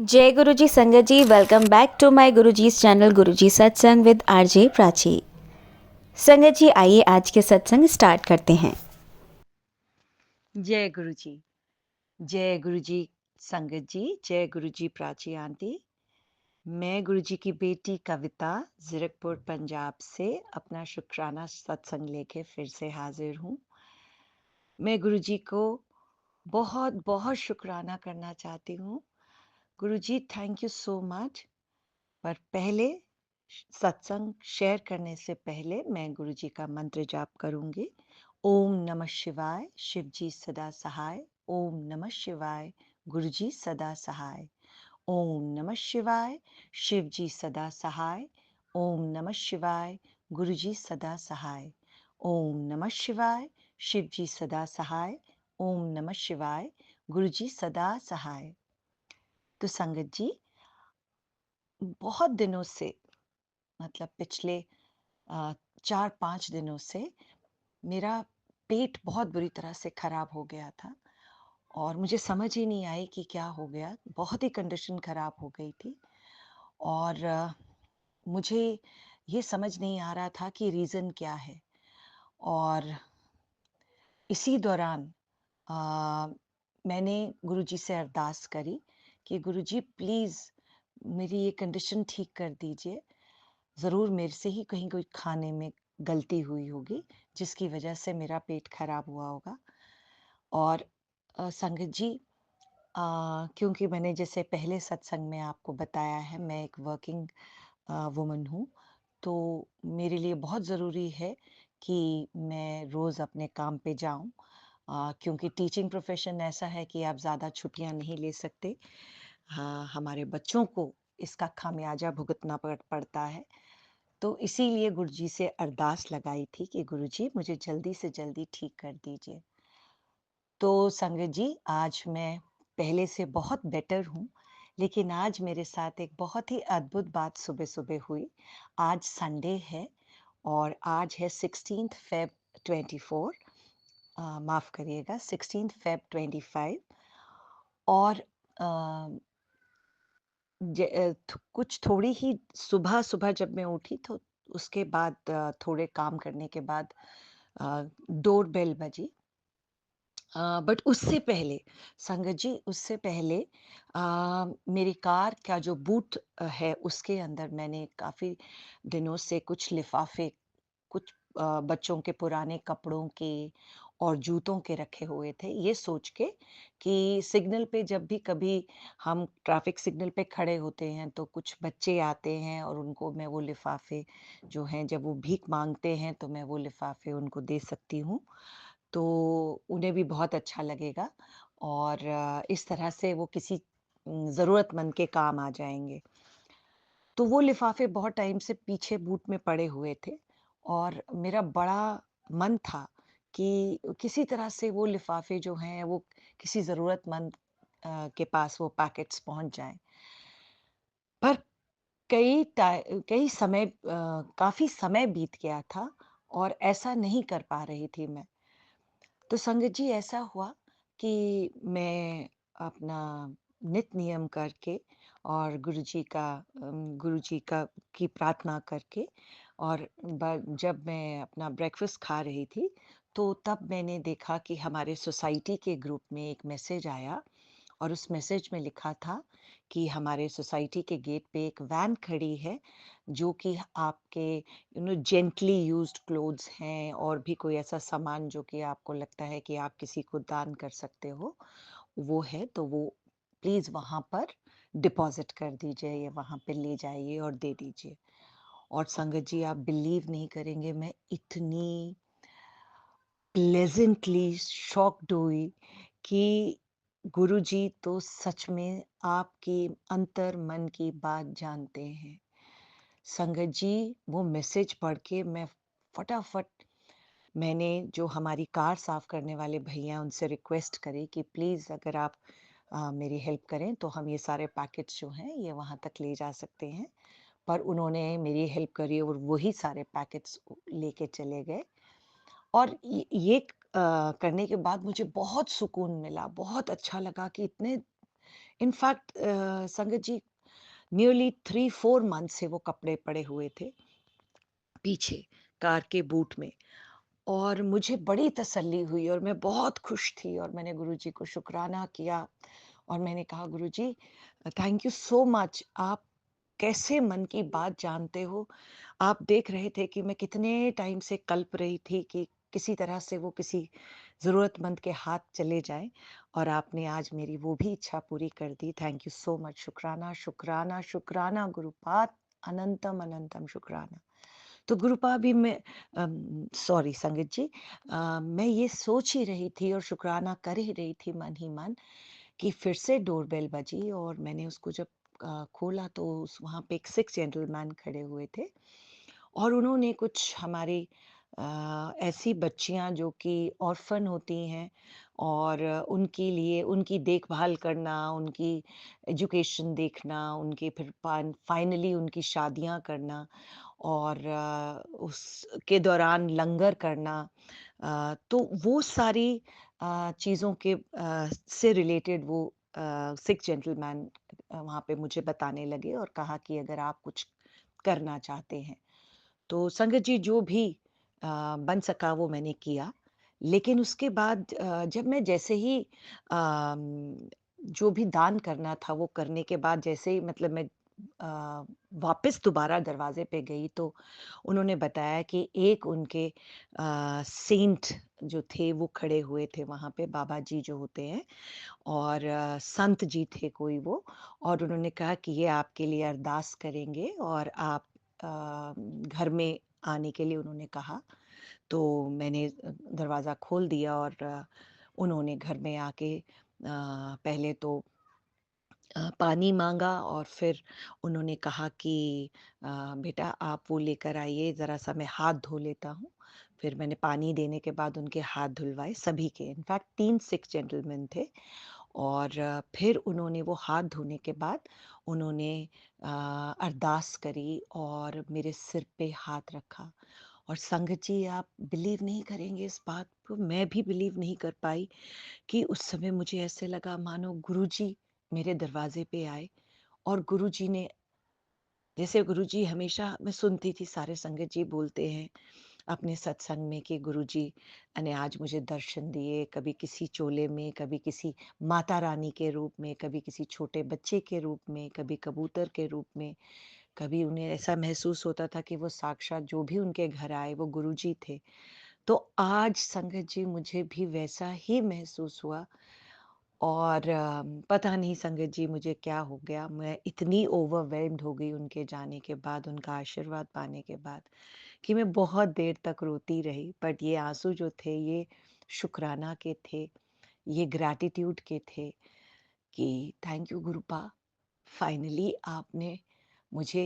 जय गुरु जी संगत जी, welcome back to my Guruji's channel Guruji Satsang with RJ Prachi. संगत जी आइए आज के सत्संग स्टार्ट करते हैं। जय गुरु जी। जय गुरु जी संगत जी, जय गुरु जी प्राची आंटी। मैं गुरु जी की बेटी कविता जीरकपुर पंजाब से अपना शुक्राना सत्संग लेके फिर से हाजिर हूँ। मैं गुरु जी को बहुत बहुत शुक्राना करना चाहती हूँ। गुरु जी थैंक यू सो मच। पर पहले सत्संग शेयर करने से पहले मैं गुरु जी का मंत्र जाप करूंगी। ओम नमः शिवाय, शिव जी सदा सहाय। ओम नमः शिवाय, गुरु जी सदा सहाय। ओम नमः शिवाय, शिव जी सदा सहाय। ओम नमः शिवाय, गुरु जी सदा सहाय। ओम नमः शिवाय, शिव जी सदा सहाय। ओम नमः शिवाय, गुरु जी सदा सहाय। तो संगत जी, बहुत दिनों से मतलब पिछले 4-5 दिनों से मेरा पेट बहुत बुरी तरह से खराब हो गया था और मुझे समझ ही नहीं आई कि क्या हो गया। बहुत ही कंडीशन खराब हो गई थी और मुझे ये समझ नहीं आ रहा था कि रीज़न क्या है। और इसी दौरान अ, मैंने गुरुजी से अरदास करी कि गुरुजी प्लीज़ मेरी ये कंडीशन ठीक कर दीजिए। ज़रूर मेरे से ही कहीं कोई खाने में गलती हुई होगी जिसकी वजह से मेरा पेट खराब हुआ होगा। और संगत जी, क्योंकि मैंने जैसे पहले सत्संग में आपको बताया है मैं एक वर्किंग वुमन हूँ, तो मेरे लिए बहुत ज़रूरी है कि मैं रोज़ अपने काम पे जाऊँ, क्योंकि टीचिंग प्रोफेशन ऐसा है कि आप ज़्यादा छुट्टियाँ नहीं ले सकते। हाँ, हमारे बच्चों को इसका खामियाजा भुगतना पड़ता है। तो इसीलिए गुरुजी से अरदास लगाई थी कि गुरुजी मुझे जल्दी से जल्दी ठीक कर दीजिए। तो संगत जी, आज मैं पहले से बहुत बेटर हूँ, लेकिन आज मेरे साथ एक बहुत ही अद्भुत बात सुबह-सुबह हुई। आज संडे है और आज है 16th फ़ेब 24, माफ़ करिएगा 16th फ़ेब 25। और अ, कुछ थोड़ी ही सुबह-सुबह जब मैं उठी तो उसके बाद थोड़े काम करने के बाद डोर बेल बजी। बट उससे पहले संगत जी, उससे पहले मेरी कार का जो बूट है उसके अंदर मैंने काफ़ी दिनों से कुछ लिफ़ाफ़े, कुछ बच्चों के पुराने कपड़ों के और जूतों के रखे हुए थे, ये सोच के कि सिग्नल पे जब भी कभी हम ट्रैफ़िक सिग्नल पे खड़े होते हैं तो कुछ बच्चे आते हैं और उनको मैं वो लिफ़ाफ़े जो हैं, जब वो भीख माँगते हैं तो मैं वो लिफ़ाफ़े उनको दे सकती हूँ। तो उन्हें भी बहुत अच्छा लगेगा और इस तरह से वो किसी ज़रूरतमंद के काम आ जाएँगे। तो वो लिफ़ाफ़े बहुत टाइम से पीछे बूट में पड़े हुए थे और मेरा बड़ा मन था कि किसी तरह से वो लिफ़ाफ़े जो हैं वो किसी ज़रूरतमंद के पास वो पैकेट्स पहुँच जाएँ। पर कई समय काफ़ी समय बीत गया था और ऐसा नहीं कर पा रही थी मैं। तो संगत जी, ऐसा हुआ कि मैं अपना नित नियम करके और गुरुजी का की प्रार्थना करके और जब मैं अपना ब्रेकफास्ट खा रही थी तो तब मैंने देखा कि हमारे सोसाइटी के ग्रुप में एक मैसेज आया और उस मैसेज में लिखा था कि हमारे सोसाइटी के गेट पे एक वैन खड़ी है जो कि आपके जेंटली यूज्ड क्लोथ्स हैं और भी कोई ऐसा सामान जो कि आपको लगता है कि आप किसी को दान कर सकते हो, वो है, तो वो प्लीज वहां पर डिपॉजिट कर दीजिए या वहां पे ले जाइए और दे दीजिए। और संगत जी, आप बिलीव नहीं करेंगे, मैं इतनी प्लेजेंटली शॉक्ड हुई कि गुरुजी तो सच में आपकी अंतर मन की बात जानते हैं। संगत जी, वो मैसेज पढ़ के मैं फटाफट मैंने जो हमारी कार साफ करने वाले भैया उनसे रिक्वेस्ट करी कि प्लीज़ अगर आप मेरी हेल्प करें तो हम ये सारे पैकेट्स जो हैं ये वहाँ तक ले जा सकते हैं। पर उन्होंने मेरी हेल्प करी और वही सारे पैकेट्स लेके चले गए। और ये करने के बाद मुझे बहुत सुकून मिला, बहुत अच्छा लगा कि इनफैक्ट संगत जी नियरली 3-4 मंथ से वो कपड़े पड़े हुए थे पीछे कार के बूट में। और मुझे बड़ी तसल्ली हुई और मैं बहुत खुश थी और मैंने गुरुजी को शुक्राना किया और मैंने कहा गुरुजी थैंक यू सो मच, आप कैसे मन की बात जानते हो। आप देख रहे थे कि मैं कितने टाइम से कल्प रही थी कि किसी तरह से वो किसी ज़रूरतमंद के हाथ चले जाएँ और आपने आज मेरी वो भी इच्छा पूरी कर दी। Thank you so much. शुक्राना, शुक्राना, शुक्राना गुरुपाद, अनंतम, अनंतम शुक्राना। तो गुरुपा भी मैं सॉरी संगत जी, मैं ये सोच ही रही थी और शुक्राना कर ही रही थी मन ही मन कि फिर से डोरबेल बजी और मैंने उसको जब खोला तो उस वहाँ पे एक 6 जेंटलमैन खड़े हुए थे और उन्होंने कुछ हमारी ऐसी बच्चियाँ जो कि ऑर्फन होती हैं और उनके लिए उनकी देखभाल करना, उनकी एजुकेशन देखना, उनके फिर फाइनली उनकी शादियाँ करना और उसके दौरान लंगर करना, तो वो सारी चीज़ों के से रिलेटेड वो 6 जेंटलमैन वहाँ पे मुझे बताने लगे और कहा कि अगर आप कुछ करना चाहते हैं तो संगत जी जो भी बन सका वो मैंने किया। लेकिन उसके बाद जब मैं जैसे ही जो भी दान करना था वो करने के बाद जैसे ही मतलब मैं वापस दोबारा दरवाजे पे गई तो उन्होंने बताया कि एक उनके सेंट जो थे वो खड़े हुए थे वहाँ पे, बाबा जी जो होते हैं और संत जी थे कोई वो, और उन्होंने कहा कि ये आपके लिए अरदास करेंगे और आप घर में आने के लिए उन्होंने कहा। तो मैंने दरवाज़ा खोल दिया और उन्होंने घर में आके पहले तो पानी माँगा और फिर उन्होंने कहा कि बेटा आप वो लेकर आइए, ज़रा-सा मैं हाथ धो लेता हूँ। फिर मैंने पानी देने के बाद उनके हाथ धुलवाए सभी के, इनफैक्ट 3 सिख जेंटलमैन थे और फिर उन्होंने वो हाथ धोने के बाद उन्होंने अरदास करी और मेरे सिर पे हाथ रखा। और संगत जी आप बिलीव नहीं करेंगे इस बात को, मैं भी बिलीव नहीं कर पाई कि उस समय मुझे ऐसे लगा मानो गुरुजी मेरे दरवाजे पे आए और गुरुजी ने, जैसे गुरुजी हमेशा मैं सुनती थी सारे संगत जी बोलते हैं अपने सत्संग में कि गुरुजी ने आज मुझे दर्शन दिए, कभी किसी चोले में, कभी किसी माता रानी के रूप में, कभी किसी छोटे बच्चे के रूप में, कभी कबूतर के रूप में, कभी उन्हें ऐसा महसूस होता था कि वो साक्षात जो भी उनके घर आए वो गुरुजी थे। तो आज संगत जी मुझे भी वैसा ही महसूस हुआ और पता नहीं संगत जी मुझे क्या हो गया, मैं इतनी ओवरवेल्म्ड हो गई उनके जाने के बाद, उनका आशीर्वाद पाने के बाद कि मैं बहुत देर तक रोती रही। बट ये आंसू जो थे ये शुक्राना के थे, ये ग्रैटिट्यूड के थे कि थैंक यू गुरुपा, फाइनली आपने मुझे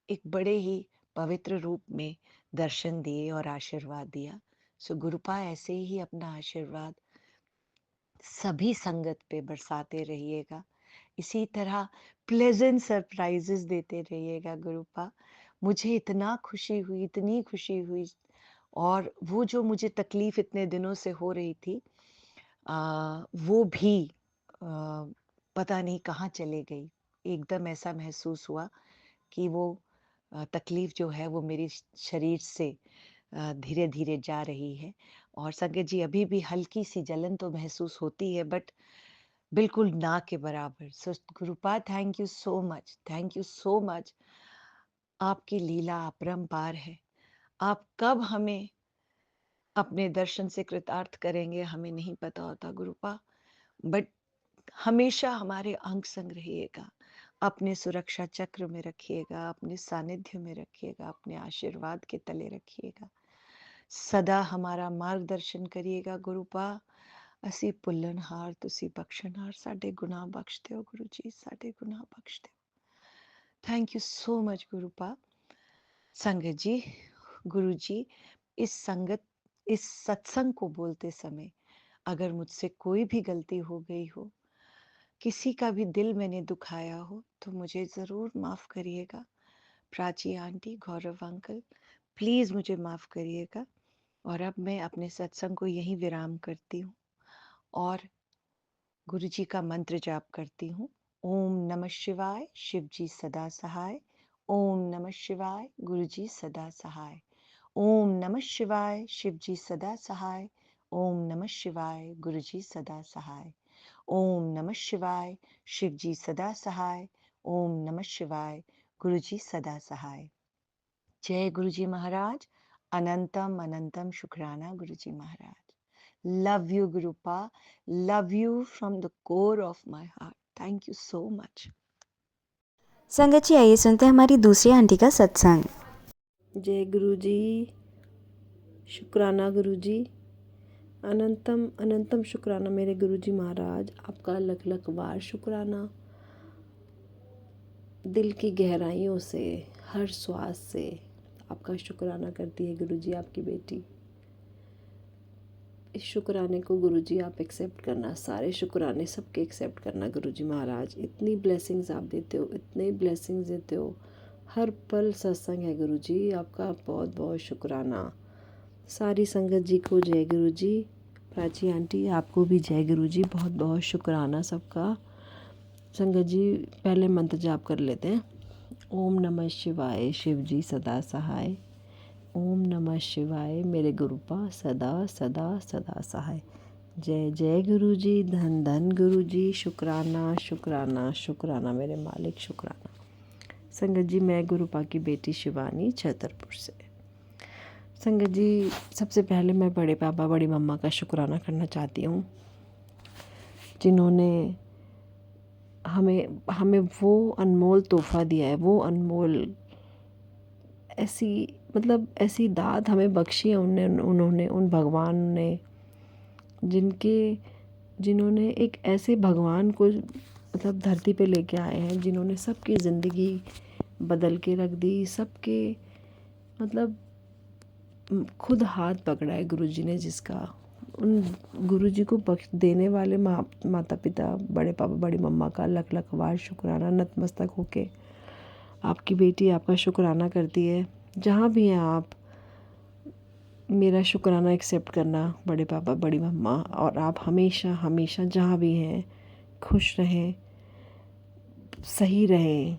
एक बड़े ही पवित्र रूप में दर्शन दिए और आशीर्वाद दिया। सो गुरुपा ऐसे ही अपना आशीर्वाद सभी संगत पे बरसाते रहिएगा। इसी तरह प्लेजेंट सरप्राइजेस देते रहिएगा गुरुपा। मुझे इतना खुशी हुई, इतनी खुशी हुई और वो जो मुझे तकलीफ इतने दिनों से हो रही थी वो भी पता नहीं कहाँ चले गई। एकदम ऐसा महसूस हुआ कि वो तकलीफ जो है वो मेरे शरीर से धीरे-धीरे जा रही है और संगत जी अभी भी हल्की-सी जलन तो महसूस होती है बट बिल्कुल ना के बराबर। सो गुरुपा थैंक यू सो मच। आपकी लीला अपरंपार है। आप कब हमें अपने दर्शन से कृतार्थ करेंगे हमें नहीं पता होता गुरुपा, बट हमेशा हमारे अंग संग रहिएगा। अपने सुरक्षा चक्र में रखिएगा, अपने सानिध्य में रखिएगा, अपने आशीर्वाद के तले रखिएगा। सदा हमारा मार्गदर्शन करिएगा गुरुपा। ਅਸੀਂ ਭੁੱਲਣਹਾਰ ਤੁਸੀਂ ਬਖਸ਼ਣਹਾਰ ਸਾਡੇ ਗੁਨਾਹ ਬਖਸ਼ ਦਿਓ ਗੁਰੂ ਜੀ ਸਾਡੇ ਗੁਨਾਹ ਬਖਸ਼ ਦਿਓ। Thank you so much गुरुपा। संगत जी, गुरु जी, इस संगत इस सत्संग को बोलते समय अगर मुझसे कोई भी गलती हो गई हो, किसी का भी दिल मैंने दुखाया हो तो मुझे ज़रूर माफ़ करिएगा। Prachi aunty, Gaurav uncle, please मुझे माफ़ करिएगा और अब मैं अपने सत्संग को यहीं विराम करती हूँ और गुरुजी का मंत्र जाप करती हूँ। ओम नमः शिवाय, शिव जी सदा सहाय। ओम नमः शिवाय, गुरुजी सदा सहाय। ओम नमः शिवाय, शिव जी सदा सहाय। ओम नमः शिवाय, गुरुजी सदा सहाय। ओम नमः शिवाय, शिव जी सदा सहाय। ओम नमः शिवाय, गुरुजी सदा सहाय। जय गुरुजी महाराज। अनंतम अनंतम शुक्राना गुरुजी महाराज। Love you, Gurupa. Love you from the core of my heart. Thank you so much. संगत जी आइए सुनते हैं हमारी दूसरी आंटी का सत्संग। जय गुरु जी। शुक्राना गुरु जी। अनंतम अनंतम शुक्राना मेरे गुरु जी महाराज। आपका लख लख बार शुक्राना। दिल की गहराइयों से, हर श्वास से आपका शुक्राना करती है गुरु जी आपकी बेटी। इस शुक्राने को गुरु जी आप एक्सेप्ट करना, सारे शुक्राने सबके एक्सेप्ट करना गुरु जी महाराज। इतनी ब्लेसिंग्स आप देते हो, इतने ब्लेसिंग्स देते हो। हर पल सत्संग है गुरु जी, आपका बहुत बहुत शुक्राना। सारी संगत जी को जय गुरु जी। प्राची आंटी आपको भी जय गुरु जी। बहुत बहुत शुक्राना सबका। संगत जी पहले मंत्र जाप कर लेते हैं। ओम नमः शिवाय, शिव जी सदा सहाय। ओम नमः शिवाय, मेरे गुरुपा सदा सदा सदा सहाय। जय जय गुरु जी, धन धन गुरु जी। शुक्राना शुक्राना शुक्राना मेरे मालिक, शुक्राना। संगत जी मैं गुरुपा की बेटी शिवानी छतरपुर से। संगत जी सबसे पहले मैं बड़े पापा बड़ी मम्मा का शुक्राना करना चाहती हूँ, जिन्होंने हमें वो अनमोल तोहफ़ा दिया है, वो अनमोल ऐसी दात हमें बख्शी है उन्होंने उन भगवान ने, जिन्होंने एक ऐसे भगवान को धरती पे लेके आए हैं, जिन्होंने सबकी ज़िंदगी बदल के रख दी। सबके खुद हाथ पकड़ा है गुरुजी ने जिसका। उन गुरुजी को बख्श देने वाले माता पिता बड़े पापा बड़ी मम्मा का लख लख बार शुक्राना। नतमस्तक होके आपकी बेटी आपका शुक्राना करती है। जहाँ भी हैं आप, मेरा शुक्राना एक्सेप्ट करना बड़े पापा बड़ी मम्मा। और आप हमेशा हमेशा जहाँ भी हैं खुश रहें, सही रहें,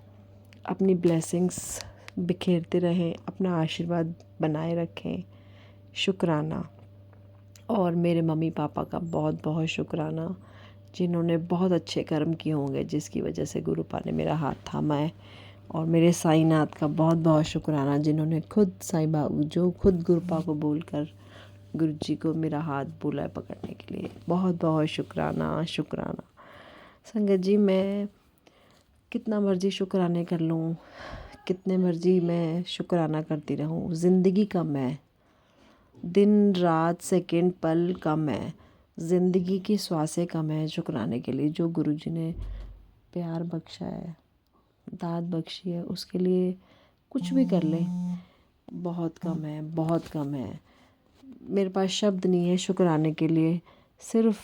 अपनी ब्लेसिंग्स बिखेरते रहें, अपना आशीर्वाद बनाए रखें। शुक्राना। और मेरे मम्मी पापा का बहुत बहुत शुक्राना, जिन्होंने बहुत अच्छे कर्म किए होंगे, जिसकी वजह से गुरुपा ने मेरा हाथ थामा है। और मेरे साईनाथ का बहुत बहुत शुक्राना, जिन्होंने खुद साईं बाबू जो खुद गुरुपा को बोलकर गुरुजी को मेरा हाथ बोला है पकड़ने के लिए। बहुत बहुत शुक्राना शुक्राना। संगत जी मैं कितना मर्ज़ी शुक्राने कर लूँ, कितने मर्ज़ी मैं शुक्राना करती रहूँ, ज़िंदगी कम है। दिन रात सेकंड पल कम है, ज़िंदगी की श्वासें कम है शुक्राने के लिए। जो गुरुजी ने प्यार बख्शा है, दात बख्शी है, उसके लिए कुछ भी कर लें बहुत कम है, बहुत कम है। मेरे पास शब्द नहीं है शुक्राने के लिए। सिर्फ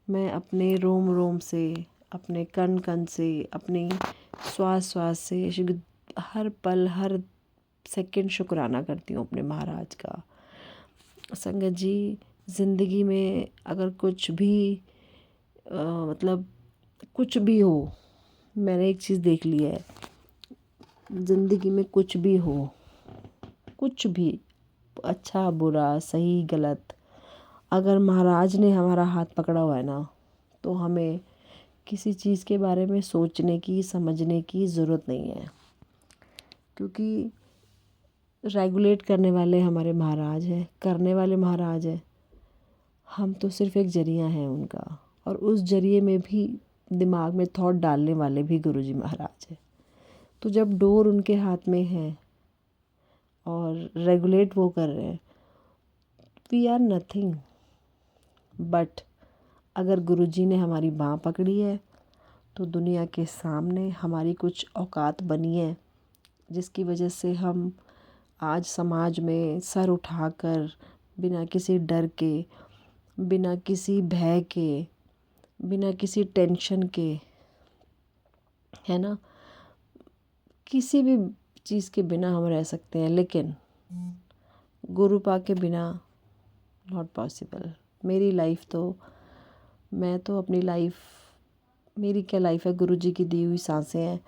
मैं अपने रोम रोम से, अपने कण कण से, अपनी श्वास श्वास से, हर पल हर सेकंड शुक्राना करती हूँ अपने महाराज का। संगत जी ज़िंदगी में अगर कुछ भी कुछ भी हो, मैंने एक चीज़ देख ली है, ज़िंदगी में कुछ भी हो, कुछ भी अच्छा बुरा सही गलत, अगर महाराज ने हमारा हाथ पकड़ा हुआ है ना, तो हमें किसी चीज़ के बारे में सोचने की समझने की ज़रूरत नहीं है। क्योंकि रेगुलेट करने वाले हमारे महाराज हैं, करने वाले महाराज हैं। हम तो सिर्फ एक जरिया हैं उनका, और उस जरिए में भी दिमाग में थॉट डालने वाले भी गुरुजी महाराज हैं। तो जब डोर उनके हाथ में है और रेगुलेट वो कर रहे हैं, वी आर नथिंग। बट अगर गुरुजी ने हमारी बाँह पकड़ी है, तो दुनिया के सामने हमारी कुछ औकात बनी है, जिसकी वजह से हम आज समाज में सर उठाकर, बिना किसी डर के, बिना किसी भय के, बिना किसी टेंशन के, है ना, किसी भी चीज़ के बिना हम रह सकते हैं। लेकिन गुरुपा के बिना नॉट पॉसिबल। मेरी लाइफ तो, मैं तो अपनी लाइफ मेरी क्या लाइफ है, गुरुजी की दी हुई सांसें हैं।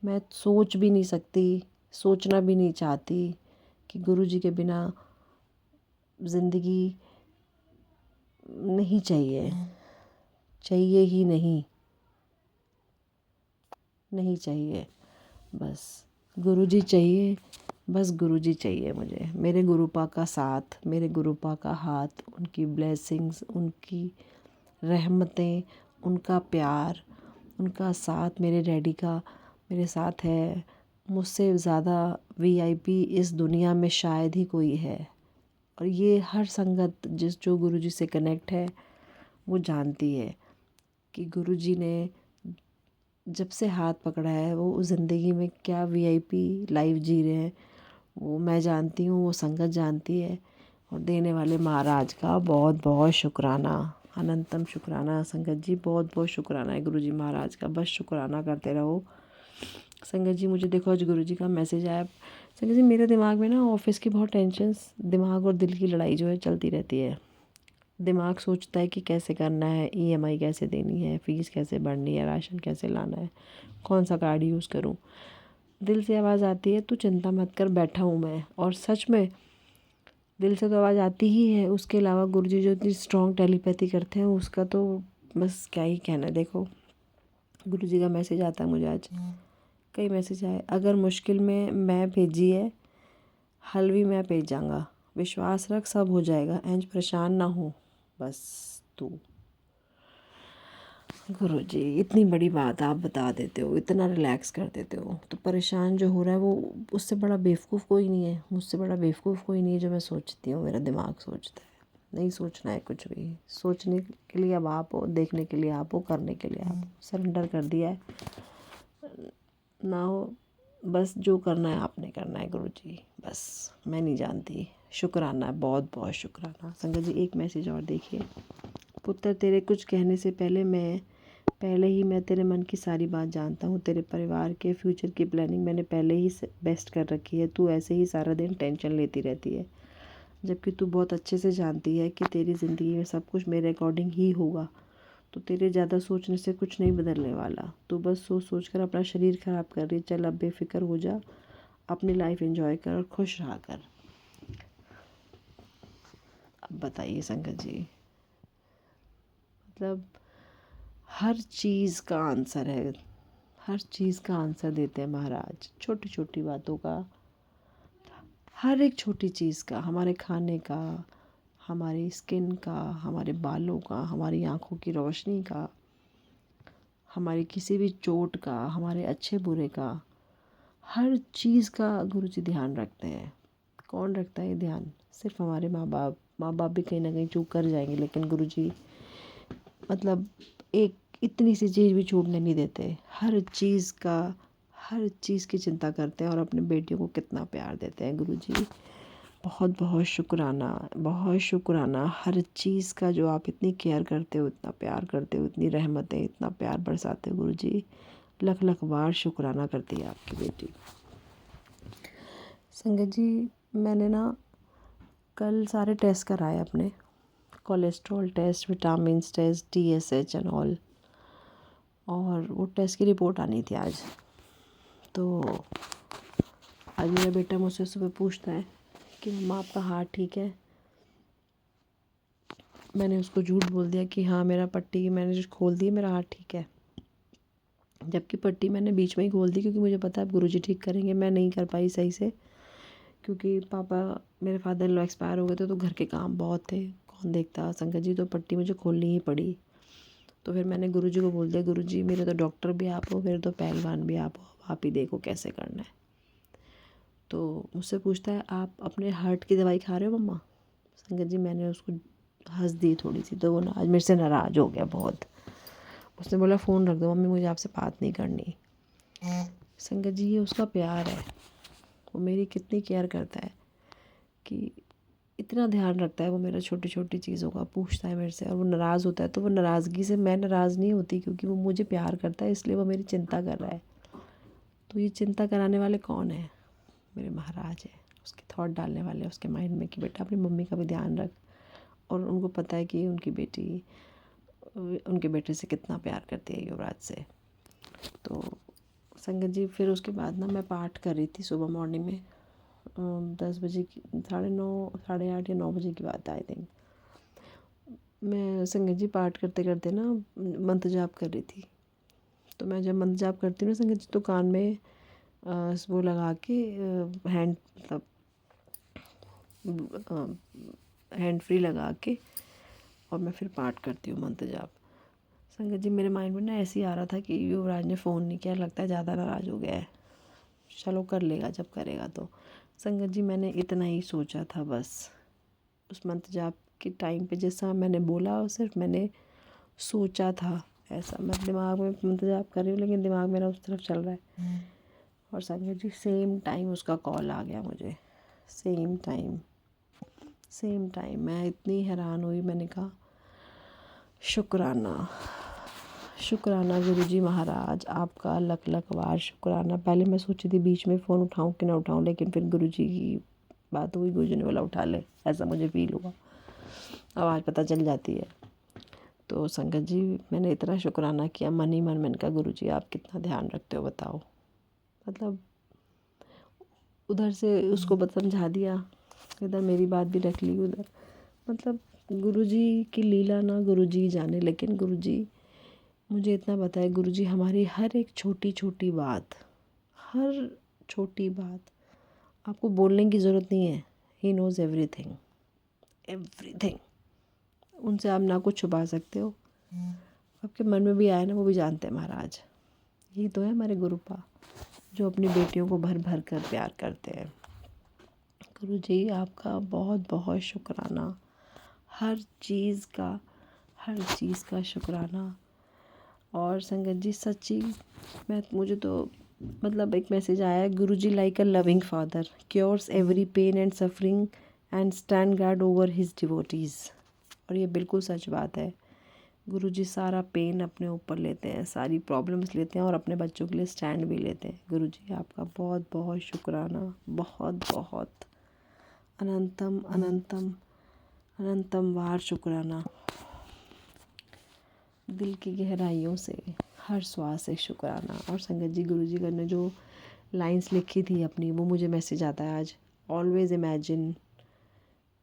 मैं सोच भी नहीं सकती, सोचना भी नहीं चाहती कि गुरुजी के बिना ज़िंदगी नहीं चाहिए, चाहिए ही नहीं, नहीं चाहिए। बस गुरुजी चाहिए, बस गुरुजी चाहिए मुझे। मेरे गुरुपा का साथ, मेरे गुरुपा का हाथ, उनकी ब्लेसिंग्स, उनकी रहमतें, उनका प्यार, उनका साथ मेरे डैडी का मेरे साथ है। मुझसे ज़्यादा वीआईपी इस दुनिया में शायद ही कोई है। और ये हर संगत जो गुरुजी से कनेक्ट है वो जानती है कि गुरुजी ने जब से हाथ पकड़ा है वो उस ज़िंदगी में क्या वीआईपी लाइफ जी रहे हैं वो मैं जानती हूँ, वो संगत जानती है। और देने वाले महाराज का बहुत बहुत शुक्राना, अनंतम शुक्राना। संगत जी बहुत बहुत शुक्राना है गुरुजी महाराज का, बस शुक्राना करते रहो। संगत जी मुझे देखो आज गुरुजी का मैसेज आया। संगत जी मेरे दिमाग में ना ऑफिस की बहुत टेंशन्स, दिमाग और दिल की लड़ाई जो है चलती रहती है। दिमाग सोचता है कि कैसे करना है, ईएमआई कैसे देनी है, फ़ीस कैसे भरनी है, राशन कैसे लाना है, कौन सा कार्ड यूज़ करूं। दिल से आवाज़ आती है तू चिंता मत कर, बैठा हूँ मैं। और सच में दिल से तो आवाज़ आती ही है, उसके अलावा गुरुजी जो इतनी स्ट्रॉन्ग टेलीपैथी करते हैं उसका तो बस क्या ही कहना है। देखो गुरुजी का मैसेज आता है मुझे आज, कई मैसेज आए। अगर मुश्किल में मैं भेजी है, हल भी मैं भेज जाऊँगा, विश्वास रख सब हो जाएगा, इंज परेशान ना हो बस तू। गुरुजी इतनी बड़ी बात आप बता देते हो, इतना रिलैक्स कर देते हो, तो परेशान जो हो रहा है वो उससे बड़ा बेवकूफ़ कोई नहीं है, मुझसे बड़ा बेवकूफ़ कोई नहीं है जो मैं सोचती हूँ, मेरा दिमाग सोचता है। नहीं सोचना है कुछ भी, सोचने के लिए अब आप हो, देखने के लिए आप हो, करने के लिए आप हो। सरेंडर कर दिया है ना हो, बस जो करना है आपने करना है गुरुजी, बस मैं नहीं जानती। शुक्राना है, बहुत बहुत शुक्राना। संगत जी एक मैसेज और देखिए। पुत्र तेरे कुछ कहने से पहले ही मैं तेरे मन की सारी बात जानता हूँ। तेरे परिवार के फ्यूचर की प्लानिंग मैंने पहले ही बेस्ट कर रखी है। तू ऐसे ही सारा दिन टेंशन लेती रहती है, जबकि तू बहुत अच्छे से जानती है कि तेरी ज़िंदगी में सब कुछ मेरे अकॉर्डिंग ही होगा। तो तेरे ज़्यादा सोचने से कुछ नहीं बदलने वाला। तू बस सोच कर अपना शरीर ख़राब कर रही। चल अब बेफिक्र हो जा, अपनी लाइफ एंजॉय कर और खुश रहा कर। अब बताइए संगत जी, मतलब हर चीज़ का आंसर है, हर चीज़ का आंसर देते हैं महाराज। छोटी छोटी बातों का, हर एक छोटी चीज़ का, हमारे खाने का, हमारी स्किन का, हमारे बालों का, हमारी आँखों की रोशनी का, हमारी किसी भी चोट का, हमारे अच्छे बुरे का, हर चीज़ का गुरुजी ध्यान रखते हैं। कौन रखता है ये ध्यान? सिर्फ हमारे माँ बाप। माँ बाप भी कहीं ना कहीं चूक कर जाएंगे, लेकिन गुरुजी मतलब एक इतनी सी चीज़ भी छूटने नहीं देते। हर चीज़ का, हर चीज़ की चिंता करते हैं और अपने बेटियों को कितना प्यार देते हैं गुरुजी। बहुत बहुत शुक्राना, बहुत शुक्राना। हर चीज़ का जो आप इतनी केयर करते हो, इतना प्यार करते हो, इतनी रहमतें, इतना प्यार बरसाते हो गुरुजी, लख लख बार शुक्राना करती है आपकी बेटी। संगत जी मैंने ना कल सारे टेस्ट कराए अपने, cholesterol test, vitamins test, TSH and all, और वो टेस्ट की रिपोर्ट आनी थी आज। तो आज मेरा बेटा मुझसे सुबह पूछता है कि मम्मा आपका हार्ट ठीक है। मैंने उसको झूठ बोल दिया कि हाँ मेरा पट्टी मैंने जो खोल दी, मेरा हार्ट ठीक है, जबकि पट्टी मैंने बीच में ही खोल दी क्योंकि मुझे पता है गुरुजी ठीक करेंगे। मैं नहीं कर पाई सही से क्योंकि पापा मेरे फादर इन लॉ एक्सपायर हो गए थे, तो घर के काम बहुत थे, कौन देखता संगत जी, तो पट्टी मुझे खोलनी ही पड़ी। तो फिर मैंने गुरुजी को बोल दिया, गुरुजी मेरे तो डॉक्टर भी आप हो, मेरे तो पहलवान भी आप हो, आप ही देखो कैसे करना है। तो मुझसे पूछता है आप अपने हार्ट की दवाई खा रहे हो मम्मा? संगत जी मैंने उसको हंस दी थोड़ी सी, तो वो ना आज मेरे से नाराज़ हो गया बहुत। उसने बोला फ़ोन रख दो मम्मी, मुझे आपसे बात नहीं करनी। संगत जी ये उसका प्यार है, वो मेरी कितनी केयर करता है कि इतना ध्यान रखता है वो मेरा, छोटी छोटी चीज़ों का पूछता है मेरे से। और वो नाराज़ होता है तो वो नाराज़गी से मैं नाराज़ नहीं होती, क्योंकि वो मुझे प्यार करता है, इसलिए वो मेरी चिंता कर रहा है। तो ये चिंता कराने वाले कौन है? मेरे महाराज है, उसके थॉट डालने वाले उसके माइंड में कि बेटा अपनी मम्मी का भी ध्यान रख। और उनको पता है कि उनकी बेटी उनके बेटे से कितना प्यार करती है युवराज से। तो संगत जी फिर उसके बाद ना मैं पाठ कर रही थी सुबह मॉर्निंग में 10 बजे की 9:30 8:30 या 9 बजे की बात आई थिंक। मैं संगत जी पाठ करते करते ना मंत्र जाप कर रही थी। तो मैं जब मंत्र जाप करती हूँ ना संगत जी तो कान में वो लगा के हैंड मतलब हैंड फ्री लगा के और मैं फिर पाठ करती हूँ मंत्र जाप। संगत जी मेरे माइंड में ना ऐसे ही आ रहा था कि युवराज ने फ़ोन नहीं किया, लगता है ज़्यादा नाराज़ हो गया है, चलो कर लेगा जब करेगा। तो संगत जी मैंने इतना ही सोचा था बस उस मंत्र जाप के टाइम पे, जैसा मैंने बोला और सिर्फ मैंने सोचा था ऐसा। मैं दिमाग में मंत्र जाप कर रही हूँ लेकिन दिमाग मेरा उस तरफ चल रहा है। और संगत जी सेम टाइम उसका कॉल आ गया मुझे, सेम टाइम। मैं इतनी हैरान हुई, मैंने कहा शुक्राना शुक्राना गुरुजी महाराज, आपका लख लख बार शुक्राना। पहले मैं सोची थी बीच में फ़ोन उठाऊं कि ना उठाऊं, लेकिन फिर गुरुजी की बात हुई, गुरुजी ने बोला उठा ले, ऐसा मुझे फील हुआ, आवाज़ पता चल जाती है। तो संगत जी मैंने इतना शुक्राना किया मन ही मन, मैंने कहा गुरुजी आप कितना ध्यान रखते हो बताओ। मतलब उधर से उसको समझा दिया, इधर मेरी बात भी रख ली उधर। मतलब गुरुजी की लीला ना गुरुजी जाने, लेकिन गुरुजी मुझे इतना बताए, गुरुजी हमारी हर एक छोटी छोटी बात, हर छोटी बात आपको बोलने की ज़रूरत नहीं है, ही नोज़ एवरीथिंग। उनसे आप ना कुछ छुपा सकते हो, आपके मन में भी आए ना वो भी जानते हैं महाराज। यही तो है हमारे गुरुपा जो अपनी बेटियों को भर भर कर प्यार करते हैं। गुरुजी आपका बहुत बहुत शुक्राना, हर चीज़ का शुक्राना। और संगत जी सच्ची मुझे तो मतलब एक मैसेज आया, Guruji like a loving father cures every pain and suffering and stand guard over his devotees. और ये बिल्कुल सच बात है, गुरुजी सारा पेन अपने ऊपर लेते हैं, सारी प्रॉब्लम्स लेते हैं और अपने बच्चों के लिए स्टैंड भी लेते हैं। गुरुजी आपका बहुत बहुत शुक्राना, बहुत बहुत अनंतम अनंतम अनंतम वार शुक्राना, दिल की गहराइयों से, हर श्वास से शुक्राना। और संगत जी गुरुजी ने जो लाइंस लिखी थी अपनी, वो मुझे मैसेज आता है आज, always imagine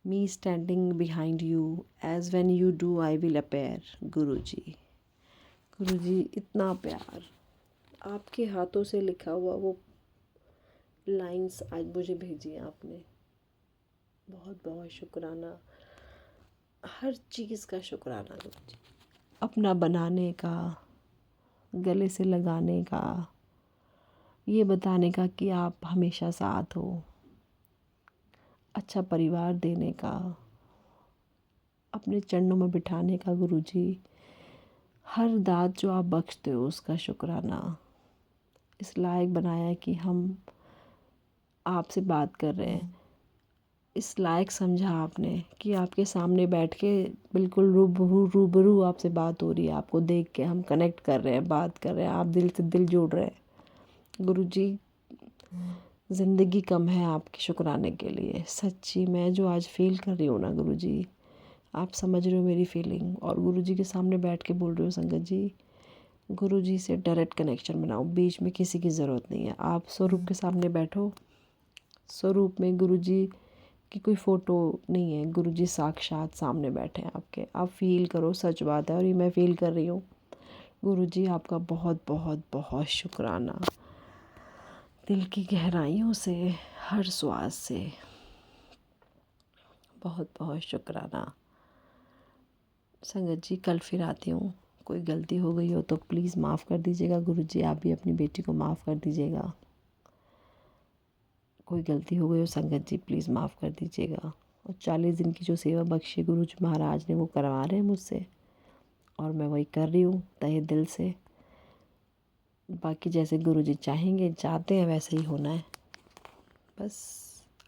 me standing behind you as when you do I will appear. Guruji इतना प्यार, आपके हाथों से लिखा हुआ वो लाइंस आज मुझे भेजी हैं आपने, बहुत बहुत शुक्राना, हर चीज़ का शुक्राना गुरुजी, अपना बनाने का, गले से लगाने का, ये बताने का कि आप हमेशा साथ हो, अच्छा परिवार देने का, अपने चरणों में बिठाने का गुरुजी, हर दात जो आप बख्शते हो उसका शुक्राना, इस लायक बनाया है कि हम आपसे बात कर रहे हैं, इस लायक समझा आपने कि आपके सामने बैठ के बिल्कुल रूबरू आपसे बात हो रही है, आपको देख के हम कनेक्ट कर रहे हैं, बात कर रहे हैं, आप दिल से दिल जोड़ रहे हैं। गुरुजी ज़िंदगी कम है आपके शुक्राने के लिए। सच्ची मैं जो आज फील कर रही हूँ ना गुरुजी, आप समझ रहे हो मेरी फीलिंग, और गुरुजी के सामने बैठ के बोल रहे हो संगत जी, गुरुजी से डायरेक्ट कनेक्शन बनाओ, बीच में किसी की ज़रूरत नहीं है। आप स्वरूप के सामने बैठो, स्वरूप में गुरुजी की कोई फ़ोटो नहीं है, गुरुजी साक्षात सामने बैठे हैं आपके, आप फील करो, सच बात है और ये मैं फ़ील कर रही हूँ। गुरुजी आपका बहुत बहुत बहुत शुक्राना, दिल की गहराइयों से, हर श्वास से, बहुत बहुत शुक्राना। संगत जी कल फिर आती हूँ, कोई गलती हो गई हो तो प्लीज़ माफ़ कर दीजिएगा गुरुजी, आप भी अपनी बेटी को माफ़ कर दीजिएगा। कोई गलती हो गई हो संगत जी प्लीज़ माफ़ कर दीजिएगा। और 40 दिन की जो सेवा बख्शी गुरुजी महाराज ने वो करवा रहे हैं मुझसे, और मैं वही कर रही हूँ तहे दिल से। बाकी जैसे गुरुजी चाहेंगे, चाहते हैं वैसे ही होना है बस।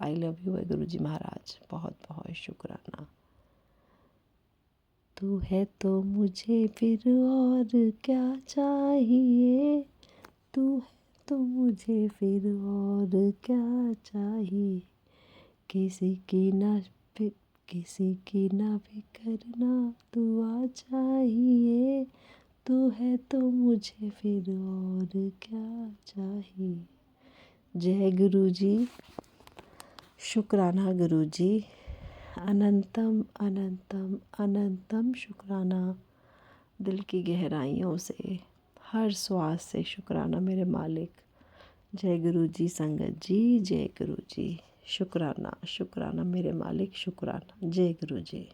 आई लव यू है गुरुजी महाराज, बहुत बहुत शुक्राना। तू है तो मुझे फिर और क्या चाहिए, तू है तो मुझे फिर और क्या चाहिए, किसी की ना किसी की ना फिक्र ना दुआ चाहिए, तू है तो मुझे फिर और क्या चाहिए। जय गुरु जी, शुक्राना गुरु जी, अनंतम अनंतम अनंतम शुक्राना। दिल की गहराइयों से, हर श्वास से शुक्राना मेरे मालिक। जय गुरु जी संगत जी, जय गुरु जी। शुक्राना शुक्राना मेरे मालिक, शुक्राना। जय गुरु जी।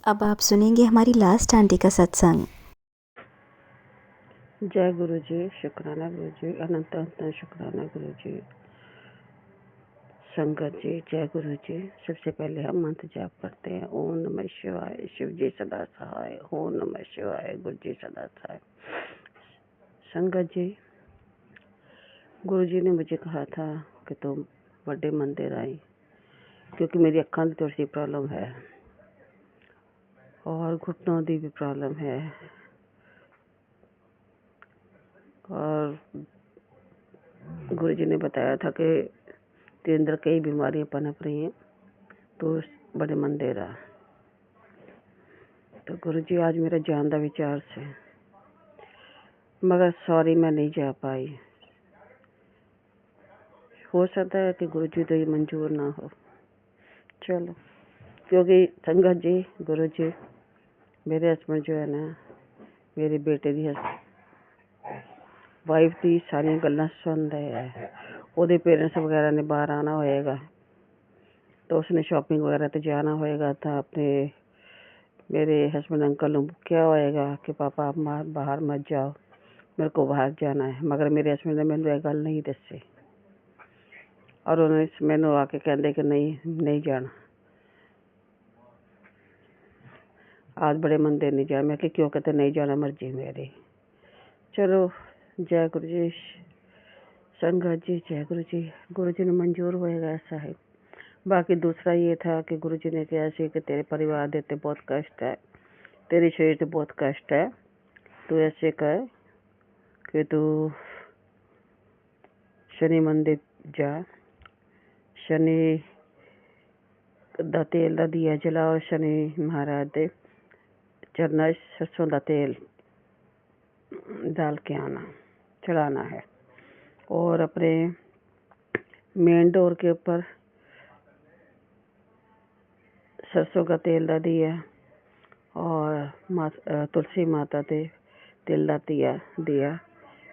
अब आप सुनेंगे हमारी लास्ट आंटी का सत्संग। जय गुरु जी, शुक्राना गुरु जी, अनंत अनंत शुक्राना गुरु जी। संगत जी, जय गुरु जी। सबसे पहले हम मंत्र जाप करते हैं। ओम नमः शिवाय, शिव जी सदा सहाय। ओम नमः शिवाय, गुरु जी सदा सहाय। संगत जी, गुरु जी ने मुझे कहा था कि तुम बड़े मंदिर आई, क्योंकि मेरी अक्खां की थोड़ी सी प्रॉब्लम है और घुटनों की भी प्रॉब्लम है, और गुरु जी ने बताया था कि तेरे अंदर कई बीमारियां पनप रही हैं, तो बड़े मंदिर आ। तो गुरु जी आज मेरा जान का विचार से, मगर सॉरी मैं नहीं जा पाई। हो सकता है कि गुरु जी तो ये मंजूर ना हो। चलो, क्योंकि संगत जी, गुरु जी मेरे हस्बैंड जो है ना, मेरे बेटे की वाइफ की सारिया गल्लां सुन रहे है। ਉਹਦੇ पेरेंट्स वगैरह ने बाहर आना होएगा, तो उसने शॉपिंग वगैरह तो जाना होएगा, तो अपने मेरे हस्बैंड अंकल ने क्या होएगा कि पापा आप बाहर मत जाओ, मेरे को बाहर जाना है। मगर मेरे हस्बैंड ने मैंने यह गल नहीं दसी, और उन्होंने मैंने आके कहते कि नहीं जाना, आज बड़े मंदिर नहीं जा। मैं क्यों कहते नहीं जाना, मर्जी मेरी। चलो, जय गुरु जी। संगत जी, जय गुरु जी। गुरु जी ने मंजूर होएगा, ऐसा है। बाकी दूसरा ये था कि गुरु जी ने कहा कि तेरे परिवार देते बहुत कष्ट है, तेरे शरीर से बहुत कष्ट है, तू ऐसे कर कि तू शनि मंदिर जा, शनि दा तेल दा दिया जला, और शनि महाराज दे चरना सरसों का तेल डाल के आना, चढ़ाना है। और अपने मेन डोर के ऊपर सरसों का तेल दा दिया, और तुलसी माता दे तेल दा दिया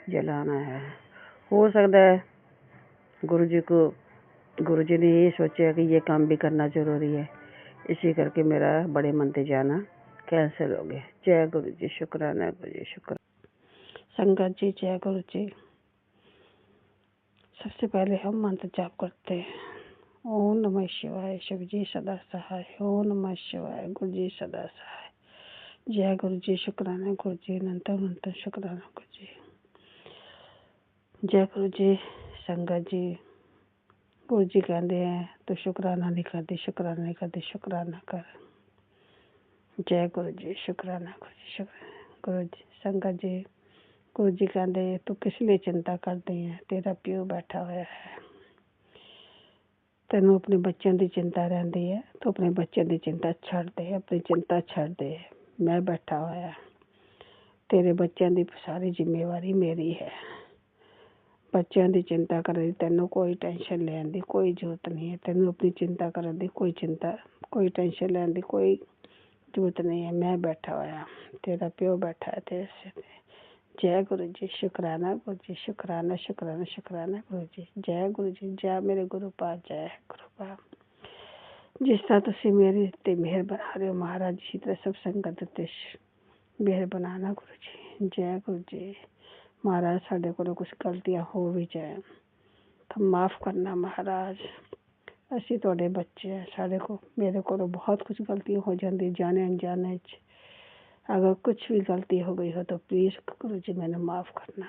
जलाना है। हो सकता है गुरु जी ने ये सोचा कि ये काम भी करना जरूरी है, इसी करके मेरा बड़े मंदिर जाना कैंसिल हो गया। जय गुरु जी, शुक्राना गुरु जी, शुक्र। संगत जी, जय गुरु जी। सबसे पहले हम मंत्र जाप करते हैं। ओम नमः शिवाय, शिव जी सदा सहाय। ओम नमः शिवाय, गुरु जी सदा सहाय। जय गुरु जी, शुक्राना गुरु जी, अनंत अनंत शुक्राना गुरु जी। जय गुरु जी। संगत जी, गुरु जी कहते हैं तो शुक्राना नहीं करती, शुक्राना नहीं करती, शुक्राना कर। जय गुरु जी, शुक्राना गुरु जी, शुक्राना गुरु जी। संगत जी, गुरु जी कहते तू किस लिए चिंता करती है, तेरा प्यो बैठा होया है, तेनों अपने बच्चों की चिंता रहती है, तो अपने बच्चों की चिंता छड़ दे, अपनी चिंता छड़ दे। मैं बैठा होया, तेरे बच्चों की सारी जिम्मेवारी मेरी है। बच्चों की चिंता करने की तेनों कोई टेंशन लेने की कोई जरूरत नहीं है। तेनों अपनी चिंता करने की कोई टेंशन लेने की कोई जरूरत नहीं है। मैं बैठा होया, तेरा प्यो बैठा है तेरे से। जय गुरु जी, शुक्राना गुरु जी, शुक्राना शुक्राना शुक्राना गुरु जी। जय गुरु जी, जय मेरे गुरु पास, जय गुरु पास। जिस तरह तुम मेरे ते मेहर बना रहे हो महाराज, इसी तरह सब संगत ते मेहर बनाना गुरु जी। जय गुरु जी। महाराज साढ़े को कुछ गलतियां हो भी जाए तो माफ़ करना महाराज, असी तुहाडे बच्चे हैं, साढ़े को मेरे को बहुत कुछ गलतियां हो जाती जाने अनजाने च। अगर कुछ भी गलती हो गई हो तो प्लीज़ गुरु जी मैंने माफ़ करना।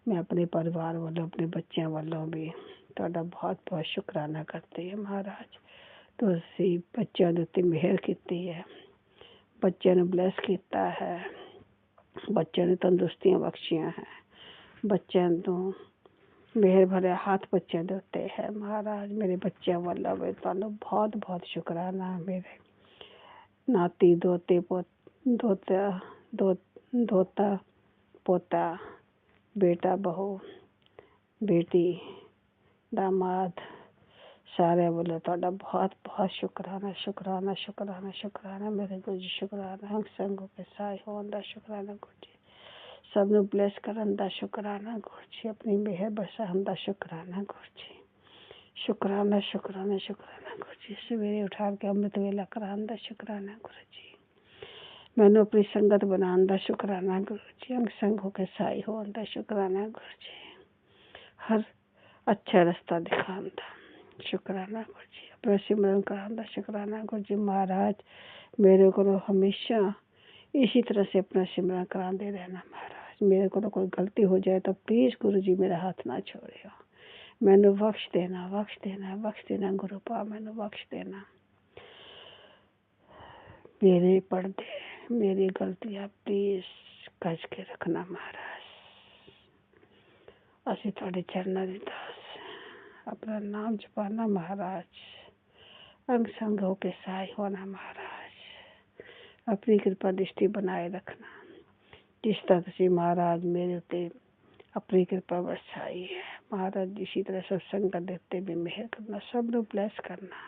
मैं अपने परिवार वालों, अपने बच्चों वालों भी तुहाडा बहुत बहुत शुक्राना करती है महाराज। तुसी बच्चों के उत्ते मेहर कीती है, बच्चों ने ब्लैस किया है, बच्चों ने तंदुरुस्तियां बख्शियां हैं, बच्चों को मेहर भरे हाथ बच्चे देते हैं महाराज। मेरे बच्चे वल्लभ तुहानू बहुत बहुत शुकराना। मेरे नाती दोते दोता दोता पोता बेटा बहू बेटी दामाद सारे बोले ਤੁਹਾਡਾ बहुत बहुत शुकराना शुकराना शुकराना शुकराना मेरे गुरु जी शुकराना। अंग संगों के साय होने का शुकराना गुरु जी। सब ਨੂੰ ब्लेस ਕਰਨ ਦਾ शुकराना गुरु जी। अपनी मेहर बरसाਉਣ ਦਾ शुकराना गुरु जी। शुकराना शुकराना शुकराना गुरु जी। सवेरे उठा के अमृत वेला कराਉਣ ਦਾ शुकराना गुरु जी। मैंने अपनी संगत बनाਉਣ ਦਾ शुकराना गुरु जी। अंग संग होकर साई होने का शुकराना गुरु जी। हर अच्छा रास्ता दिखाਉਣ ਦਾ शुकराना गुरु जी। अपना सिमरन कराने का शुकराना गुरु जी। महाराज मेरे को हमेशा इसी तरह से अपना सिमरन कराते रहना महाराज। मेरे को कोई गलती हो जाए तो प्लीज़ गुरु जी मेरा हाथ ना छोड़ियो। मैंने बख्श देना बख्श देना बख्श देना गुरु पा मैंने बख्श देना। मेरे पर्दे मेरी गलतियाँ प्लीज़ कस के रखना महाराज। असी थोड़े चरणों की दास अपना नाम जपाना महाराज। अंग संग होके सहाय होना महाराज। अपनी कृपा दृष्टि बनाए रखना। जिस तरह से महाराज मेरे उत्ते अपनी कृपा बरसाई है महाराज इसी तरह सत्संग का देखते भी मेहर करना। सब ਨੂੰ ब्लैस करना।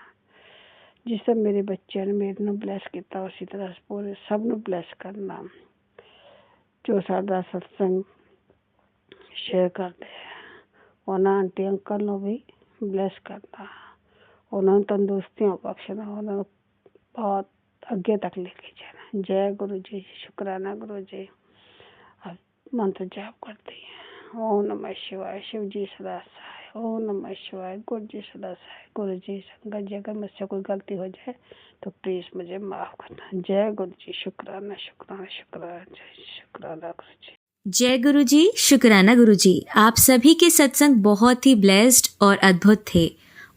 जिस तरह मेरे बच्चे ने मेरे ਨੂੰ ब्लैस किया उसी तरह पूरे सब ਨੂੰ ब्लैस करना। जो साडा सत्संग शेयर करते हैं ਉਹਨਾਂ आंटी अंकल ਨੂੰ भी ब्लैस करना। उन्होंने तंदुरुस्तियाँ बख्शना। उन्होंने बहुत अगे तक लेके जाना। जय गुरु जी। शुकराना गुरु जी। अब मंत्र जाप करते हैं। ओम नमः शिवाय शिव जी सदा सहाय। ओम नमः शिवाय गुरु जी सदा सहाय। गुरु जी संगत जी अगर मुझसे कोई गलती हो जाए तो प्लीज़ मुझे माफ़ करना। जय गुरु जी। शुकराना शुकराना शुकराना जय शुकराना गुरु जी। जय गुरु जी। शुक्राना गुरु जी। आप सभी के सत्संग बहुत ही ब्लेस्ड और अद्भुत थे।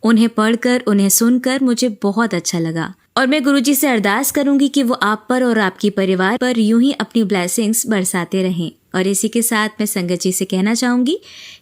उन्हें पढ़कर उन्हें सुनकर मुझे बहुत अच्छा लगा और मैं गुरु जी से अरदास करूंगी कि वो आप पर और आपके परिवार पर यूं ही अपनी ब्लेसिंग्स बरसाते रहें। और इसी के साथ मैं संगत जी से कहना चाहूंगी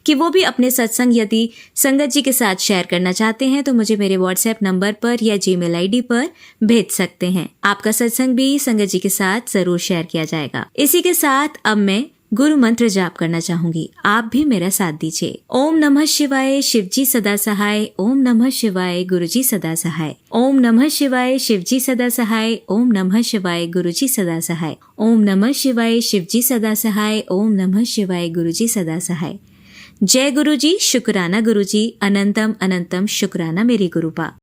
कि वो भी अपने सत्संग यदि संगत जी के साथ शेयर करना चाहते हैं तो मुझे मेरे व्हाट्सएप नंबर पर या जीमेल आईडी पर भेज सकते हैं। आपका सत्संग भी संगत जी के साथ जरूर शेयर किया जाएगा। इसी के साथ अब मैं गुरु मंत्र जाप करना चाहूंगी। आप भी मेरा साथ दीजिए। ओम नमः शिवाय शिवजी सदा सहाय। ओम नमः शिवाय गुरुजी सदा सहाय। ओम नमः शिवाय शिवजी सदा सहाय। ओम नमः शिवाय गुरुजी सदा सहाय। ओम नमः शिवाय शिवजी सदा सहाय। ओम नमः शिवाय गुरुजी सदा सहाय। जय गुरु जी। शुक्राना गुरु जी। अनंतम अनंतम शुक्राना मेरी गुरुपा।